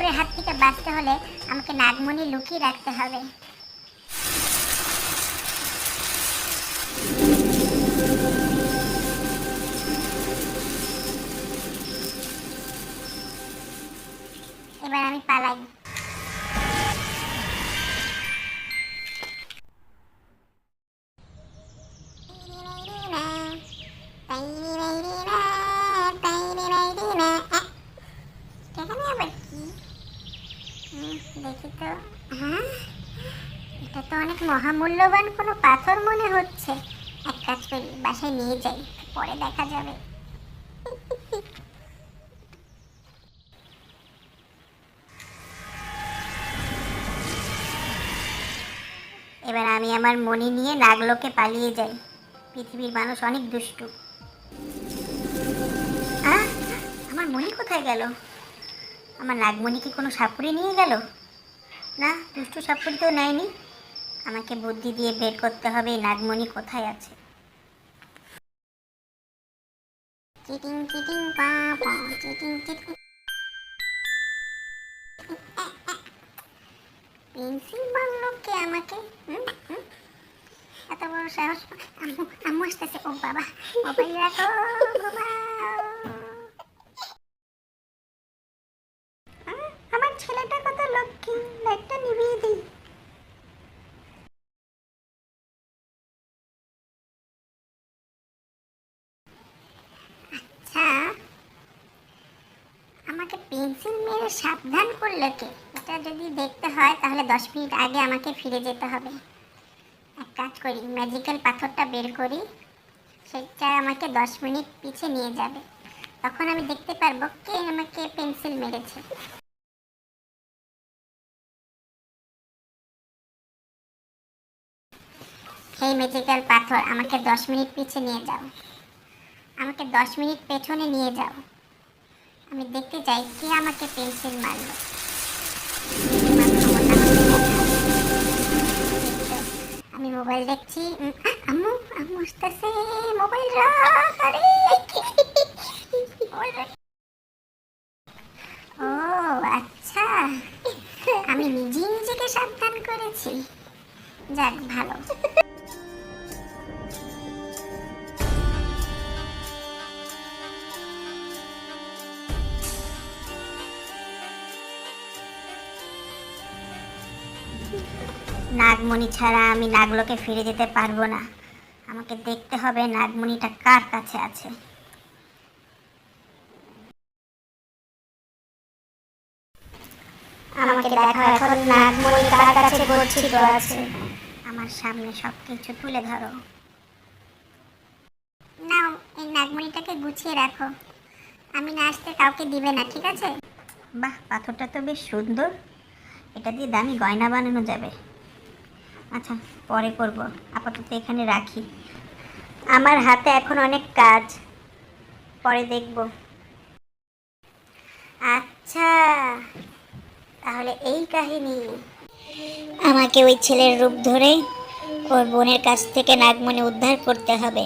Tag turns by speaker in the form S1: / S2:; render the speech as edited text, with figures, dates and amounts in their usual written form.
S1: পাথরের হাত থেকে বাঁচতে হলে আমাকে নাগমণি লুকিয়ে রাখতে হবে। এবার আমি পালাই। দেখি তো, হ্যাঁ এটা তো অনেক মহামূল্যবান কোনো পাথর মনে হচ্ছে। এক কাজ করি, বাসায় নিয়ে যাই, পরে দেখা যাবে। এবার আমি আমার মণি নিয়ে নাগলোকে পালিয়ে যাই। পৃথিবীর মানুষ অনেক দুষ্টু। আমার মণি কোথায় গেল? আমার নাগমণি কি কোনো সাপুড়ে নিয়ে গেল? না, দুষ্টু সাপুড়ে তো নেয়নি। আমাকে বুদ্ধি দিয়ে বের করতে হবে এই নাগমণি কোথায় আছে। চিটিং চিটিং পা পা চিটিং চিটিং। পেন্সিল মারলো কে আমাকে? এত বড় সাহস! আম্মু আম্মু আসতেছে। ও বাবা, মোবাইল রাখো, আমার ছেলেটা কত লক্ষ্মী, লাইটটা নিভিয়ে দিই। আচ্ছা, আমাকে পেন্সিল মেরে সাবধান করলো কে? এটা যদি দেখতে হয় তাহলে 10 মিনিট আগে আমাকে ফিরে যেতে হবে। এক কাজ করি, ম্যাজিক্যাল পাথরটা বের করি, সেটা আমাকে 10 মিনিট পিছে নিয়ে যাবে। তখন আমি দেখতে পারবো কে আমাকে পেন্সিল মেরেছে। সেই ম্যাজিক্যাল পাথর, আমাকে 10 মিনিট পিছে নিয়ে যাও, আমাকে 10 মিনিট পেছনে নিয়ে যাও। আমি দেখতে চাই কে আমাকে পেন্সিল মারলো। আমি মোবাইল দেখছি। আম্মু আম্মু আসতেছে, মোবাইল রাখ। আরে ও আচ্ছা, আমি নিজেই নিজেকে সাবধান করেছি। যাক, ভালো। নাগমণি ছাড়া আমি নাগলোকে ফিরে যেতে পারবো না। আমাকে দেখতে হবে নাগমণিটা কার কাছে আছে। আমাকে দেখো এখন নাগমণি কার কাছে গচ্ছিত আছে। আমার সামনে সবকিছু তুলে ধরো। নাও, এই নাগমণিটাকে গুছিয়ে রাখো। আমি না আসতে কাউকে দিবে না, ঠিক আছে? বাহ, পাথরটা তো বেশ সুন্দর। এটা দিয়ে দামি গয়না বানানো যাবে। আচ্ছা, পরে করব, আপাতত এখানে রাখি। আমার হাতে এখন অনেক কাজ, পরে দেখব। আচ্ছা, তাহলে এই কাহিনী। আমাকে ওই ছেলের রূপ ধরে ওর বোনের কাছ থেকে নাগমণি উদ্ধার করতে হবে।